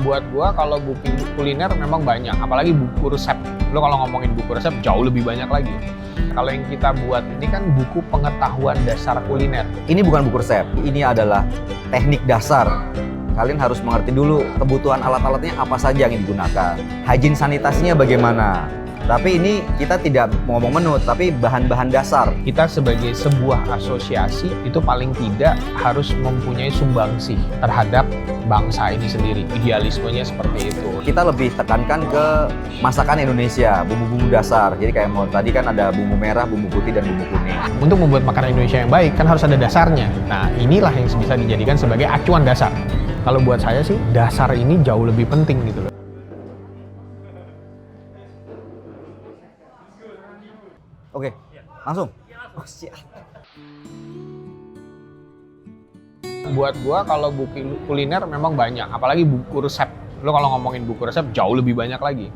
Buat gua kalau buku kuliner memang banyak, apalagi buku resep. Lo kalau ngomongin buku resep jauh lebih banyak lagi. Kalau yang kita buat ini kan buku pengetahuan dasar kuliner. Ini bukan buku resep, ini adalah teknik dasar. Kalian harus mengerti dulu kebutuhan alat-alatnya apa saja yang digunakan. Hygiene sanitasinya bagaimana. Tapi ini kita tidak ngomong menu, tapi bahan-bahan dasar. Kita sebagai sebuah asosiasi itu paling tidak harus mempunyai sumbangsih terhadap bangsa ini sendiri. Idealismenya seperti itu. Kita lebih tekankan ke masakan Indonesia, bumbu-bumbu dasar. Jadi kayak tadi kan ada bumbu merah, bumbu putih, dan bumbu kuning. Untuk membuat makanan Indonesia yang baik kan harus ada dasarnya. Nah, inilah yang bisa dijadikan sebagai acuan dasar. Kalau buat saya sih, dasar ini jauh lebih penting gitu loh. Oke, langsung. Oh, siap. Buat gua kalau buku kuliner memang banyak, apalagi buku resep. Lo kalau ngomongin buku resep jauh lebih banyak lagi.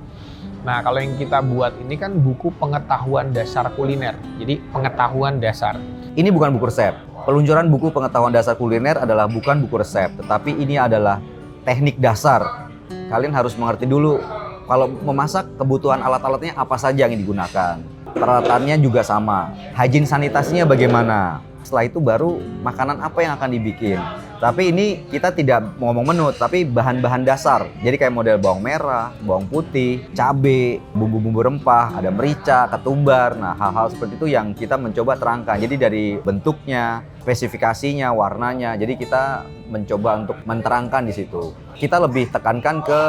Nah, kalau yang kita buat ini kan buku pengetahuan dasar kuliner. Jadi pengetahuan dasar. Ini bukan buku resep. Peluncuran buku pengetahuan dasar kuliner adalah bukan buku resep, tetapi ini adalah teknik dasar. Kalian harus mengerti dulu kalau memasak kebutuhan alat-alatnya apa saja yang digunakan. Peralatannya juga sama. Hygiene sanitasinya bagaimana. Setelah itu baru makanan apa yang akan dibikin. Tapi ini kita tidak ngomong menu, tapi bahan-bahan dasar. Jadi kayak model bawang merah, bawang putih, cabai, bumbu-bumbu rempah, ada merica, ketumbar. Nah, hal-hal seperti itu yang kita mencoba terangkan. Jadi dari bentuknya, spesifikasinya, warnanya. Jadi kita mencoba untuk menterangkan di situ. Kita lebih tekankan ke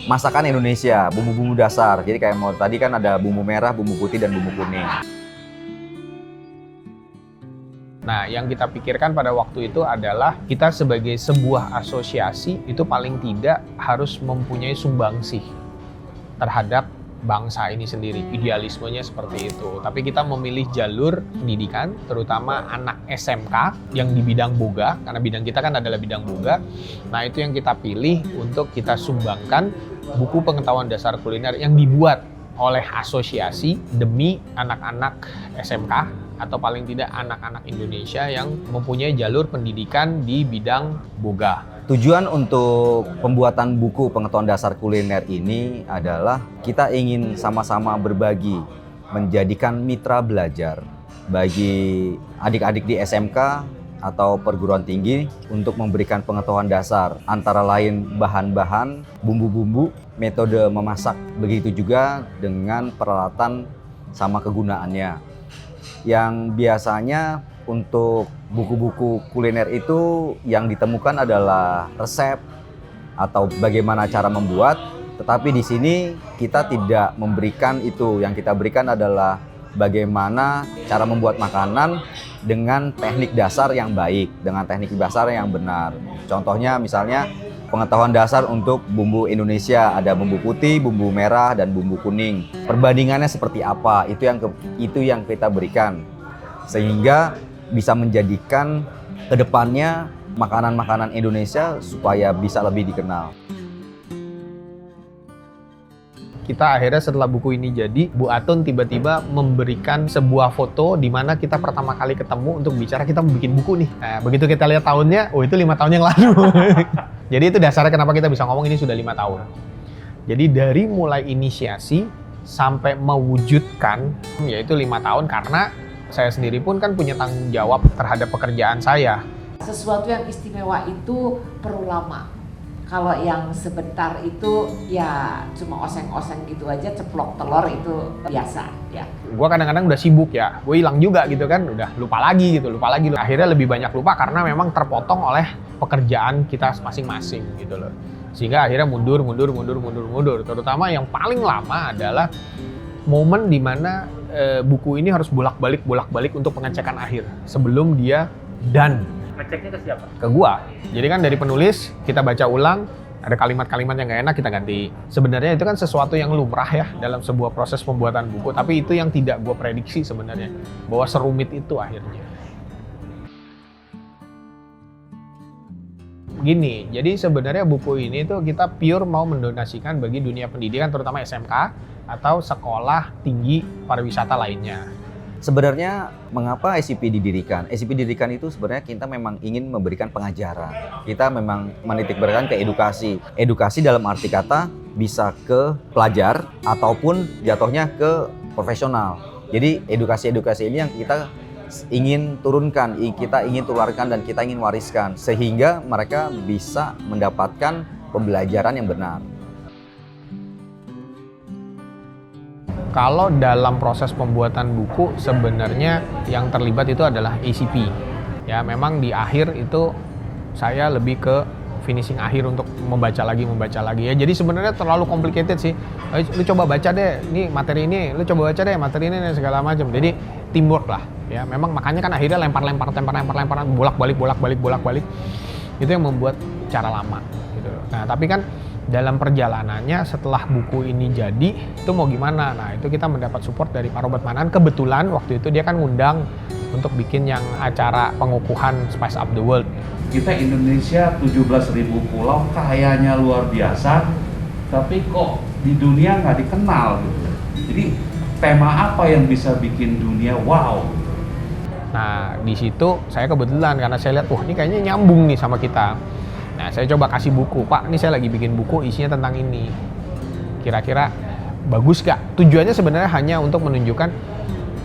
masakan Indonesia, bumbu-bumbu dasar. Jadi kayak tadi kan ada bumbu merah, bumbu putih, dan bumbu kuning. Nah, yang kita pikirkan pada waktu itu adalah kita sebagai sebuah asosiasi itu paling tidak harus mempunyai sumbangsih terhadap bangsa ini sendiri. Idealismenya seperti itu. Tapi kita memilih jalur pendidikan, terutama anak SMK yang di bidang boga, karena bidang kita kan adalah bidang boga. Nah, itu yang kita pilih untuk kita sumbangkan buku pengetahuan dasar kuliner yang dibuat oleh asosiasi demi anak-anak SMK atau paling tidak anak-anak Indonesia yang mempunyai jalur pendidikan di bidang boga. Tujuan untuk pembuatan buku pengetahuan dasar kuliner ini adalah kita ingin sama-sama berbagi, menjadikan mitra belajar bagi adik-adik di SMK atau perguruan tinggi untuk memberikan pengetahuan dasar, antara lain bahan-bahan, bumbu-bumbu, metode memasak, begitu juga dengan peralatan sama kegunaannya. Yang biasanya untuk buku-buku kuliner itu yang ditemukan adalah resep atau bagaimana cara membuat, tetapi di sini kita tidak memberikan itu. Yang kita berikan adalah bagaimana cara membuat makanan dengan teknik dasar yang baik, dengan teknik dasar yang benar. Contohnya misalnya pengetahuan dasar untuk bumbu Indonesia, ada bumbu putih, bumbu merah, dan bumbu kuning. Perbandingannya seperti apa? Itu yang kita berikan. Sehingga bisa menjadikan kedepannya makanan-makanan Indonesia supaya bisa lebih dikenal. Kita akhirnya setelah buku ini jadi, Bu Atun tiba-tiba memberikan sebuah foto di mana kita pertama kali ketemu untuk bicara kita mau bikin buku nih. Nah, begitu kita lihat tahunnya, oh itu 5 tahun yang lalu. Jadi itu dasarnya kenapa kita bisa ngomong ini sudah 5 tahun. Jadi dari mulai inisiasi sampai mewujudkan, yaitu 5 tahun karena saya sendiri pun kan punya tanggung jawab terhadap pekerjaan saya. Sesuatu yang istimewa itu perlu lama. Kalau yang sebentar itu ya cuma oseng-oseng gitu aja, ceplok telur itu biasa ya. Gue kadang-kadang udah sibuk ya, gue hilang juga gitu kan, udah lupa lagi. Akhirnya lebih banyak lupa karena memang terpotong oleh pekerjaan kita masing-masing gitu loh. Sehingga akhirnya mundur. Terutama yang paling lama adalah momen dimana buku ini harus bolak-balik untuk pengecekan akhir sebelum dia done. Ngeceknya ke siapa? Ke gua. Jadi kan dari penulis kita baca ulang, ada kalimat-kalimat yang nggak enak kita ganti. Sebenarnya itu kan sesuatu yang lumrah ya dalam sebuah proses pembuatan buku, tapi itu yang tidak gua prediksi sebenarnya bahwa serumit itu akhirnya. Gini, jadi sebenarnya buku ini tuh kita pure mau mendonasikan bagi dunia pendidikan terutama SMK atau sekolah tinggi pariwisata lainnya. Sebenarnya mengapa SCP didirikan? SCP didirikan itu sebenarnya kita memang ingin memberikan pengajaran. Kita memang menitik beratkan ke edukasi. Edukasi dalam arti kata bisa ke pelajar ataupun jatuhnya ke profesional. Jadi edukasi-edukasi ini yang kita ingin turunkan, kita ingin tularkan dan kita ingin wariskan sehingga mereka bisa mendapatkan pembelajaran yang benar. Kalau dalam proses pembuatan buku sebenarnya yang terlibat itu adalah ACP. Ya, memang di akhir itu saya lebih ke finishing akhir untuk membaca lagi ya. Jadi sebenarnya terlalu complicated sih. Lu coba baca deh, ini materi ini, lu coba baca deh materi ini dan segala macam. Jadi teamwork lah ya. Memang makanya kan akhirnya lempar bolak-balik. Itu yang membuat cara lama gitu. Nah, tapi kan dalam perjalanannya setelah buku ini jadi itu mau gimana? Nah, itu kita mendapat support dari Pak Robert Manan. Kebetulan waktu itu dia kan ngundang untuk bikin yang acara pengukuhan Spice Up the World. Kita Indonesia 17.000 pulau, kayanya luar biasa, tapi kok di dunia nggak dikenal gitu. Jadi tema apa yang bisa bikin dunia wow? Nah, di situ saya kebetulan karena saya lihat, ini kayaknya nyambung nih sama kita. Nah, saya coba kasih buku, Pak, ini saya lagi bikin buku isinya tentang ini. Kira-kira bagus gak? Tujuannya sebenarnya hanya untuk menunjukkan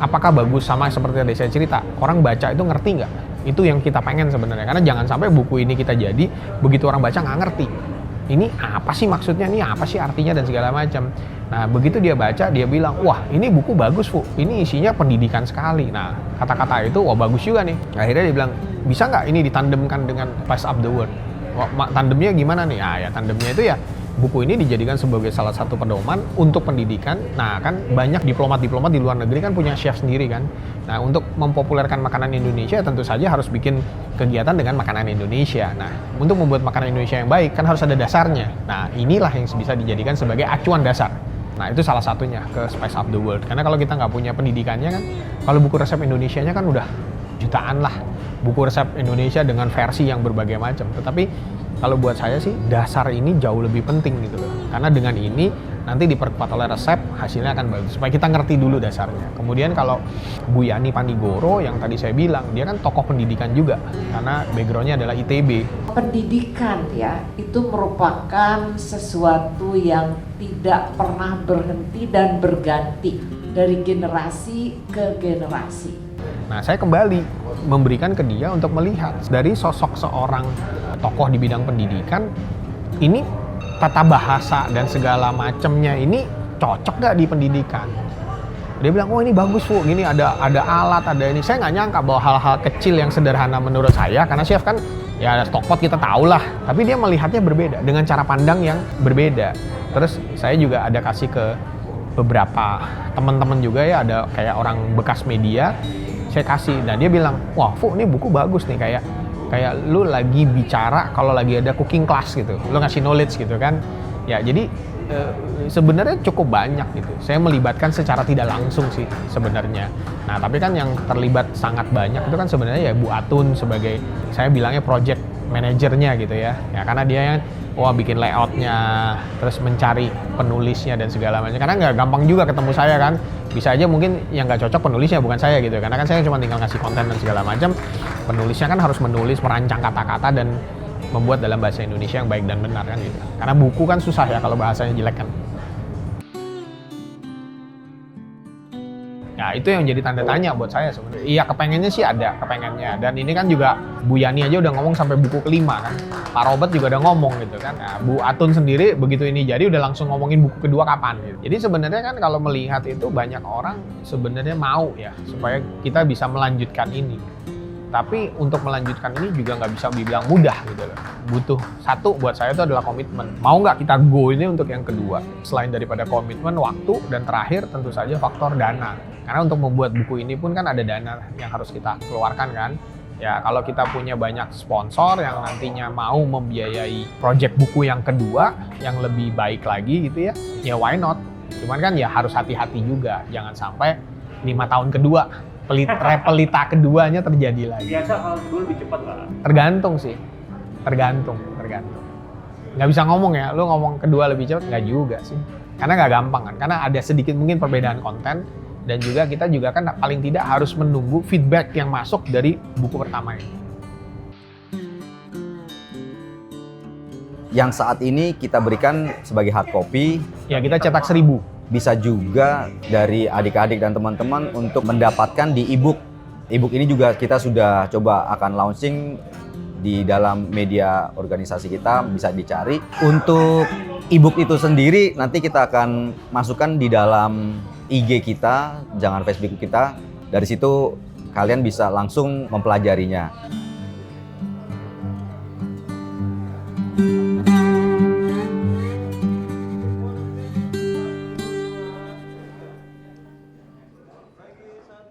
apakah bagus, sama seperti yang saya cerita. Orang baca itu ngerti nggak? Itu yang kita pengen sebenarnya. Karena jangan sampai buku ini kita jadi, begitu orang baca nggak ngerti. Ini apa sih maksudnya, ini apa sih artinya dan segala macam. Nah, begitu dia baca, dia bilang, wah ini buku bagus, Bu. Ini isinya pendidikan sekali. Nah, kata-kata itu, wah bagus juga nih. Akhirnya dia bilang, bisa nggak ini ditandemkan dengan Spice Up the World? Tandemnya gimana nih? Ya tandemnya itu ya buku ini dijadikan sebagai salah satu pedoman untuk pendidikan. Nah, kan banyak diplomat-diplomat di luar negeri kan punya chef sendiri kan. Nah, untuk mempopulerkan makanan Indonesia tentu saja harus bikin kegiatan dengan makanan Indonesia. Nah, untuk membuat makanan Indonesia yang baik kan harus ada dasarnya. Nah, inilah yang bisa dijadikan sebagai acuan dasar. Nah, itu salah satunya ke Spice Up the World. Karena kalau kita nggak punya pendidikannya kan, kalau buku resep Indonesianya kan udah jutaan lah. Buku resep Indonesia dengan versi yang berbagai macam. Tetapi kalau buat saya sih dasar ini jauh lebih penting gitu loh. Karena dengan ini nanti diperkuat oleh resep, hasilnya akan bagus. Supaya kita ngerti dulu dasarnya. Kemudian kalau Bu Yani Pandigoro yang tadi saya bilang, dia kan tokoh pendidikan juga. Karena backgroundnya adalah ITB. Pendidikan ya, itu merupakan sesuatu yang tidak pernah berhenti dan berganti dari generasi ke generasi. Nah, saya kembali memberikan ke dia untuk melihat dari sosok seorang tokoh di bidang pendidikan, ini tata bahasa dan segala macamnya ini cocok gak di pendidikan? Dia bilang, oh ini bagus Bu, gini ada alat, ada ini. Saya nggak nyangka bahwa hal-hal kecil yang sederhana menurut saya, karena chef kan ya stockpot kita tahu lah, tapi dia melihatnya berbeda, dengan cara pandang yang berbeda. Terus saya juga ada kasih ke beberapa teman-teman juga ya, ada kayak orang bekas media, saya kasih. Nah, dia bilang, wah Fu, ini buku bagus nih, kayak lu lagi bicara kalau lagi ada cooking class gitu, lu ngasih knowledge gitu kan. Ya, jadi sebenarnya cukup banyak gitu. Saya melibatkan secara tidak langsung sih sebenarnya. Nah, tapi kan yang terlibat sangat banyak itu kan sebenarnya ya Bu Atun sebagai, saya bilangnya project manajernya gitu ya. Ya karena dia yang bikin layoutnya, terus mencari penulisnya dan segala macam. Karena nggak gampang juga ketemu saya kan. Bisa aja mungkin yang nggak cocok penulisnya bukan saya gitu. Karena kan saya cuma tinggal ngasih konten dan segala macam. Penulisnya kan harus menulis, merancang kata-kata dan membuat dalam bahasa Indonesia yang baik dan benar kan gitu. Karena buku kan susah ya kalau bahasanya jelek kan. Ya itu yang jadi tanda tanya buat saya sebenarnya. Iya kepengennya sih ada, kepengennya. Dan ini kan juga Bu Yani aja udah ngomong sampai buku kelima kan. Pak Robert juga udah ngomong gitu kan. Nah, Bu Atun sendiri begitu ini jadi udah langsung ngomongin buku kedua kapan gitu. Jadi sebenarnya kan kalau melihat itu banyak orang sebenarnya mau ya supaya kita bisa melanjutkan ini. Tapi untuk melanjutkan ini juga nggak bisa dibilang mudah gitu loh. Butuh satu buat saya itu adalah komitmen. Mau nggak kita go ini untuk yang kedua. Selain daripada komitmen, waktu, dan terakhir tentu saja faktor dana. Karena untuk membuat buku ini pun kan ada dana yang harus kita keluarkan kan. Ya kalau kita punya banyak sponsor yang nantinya mau membiayai project buku yang kedua yang lebih baik lagi gitu ya why not. Cuman kan ya harus hati-hati juga. Jangan sampai 5 tahun kedua repelita keduanya terjadi lagi. Biasa kalau kedua lebih cepat lah. Tergantung sih, tergantung. Nggak bisa ngomong ya, lu ngomong kedua lebih cepat nggak juga sih. Karena nggak gampang kan, karena ada sedikit mungkin perbedaan konten Dan juga kita juga kan paling tidak harus menunggu feedback yang masuk dari buku pertama ini. Yang saat ini kita berikan sebagai hard copy, Ya, kita cetak 1000. bisa juga dari adik-adik dan teman-teman untuk mendapatkan di e-book. E-book ini juga kita sudah coba akan launching di dalam media organisasi kita, bisa dicari. Untuk e-book itu sendiri nanti kita akan masukkan di dalam IG kita, jangan Facebook kita. Dari situ kalian bisa langsung mempelajarinya.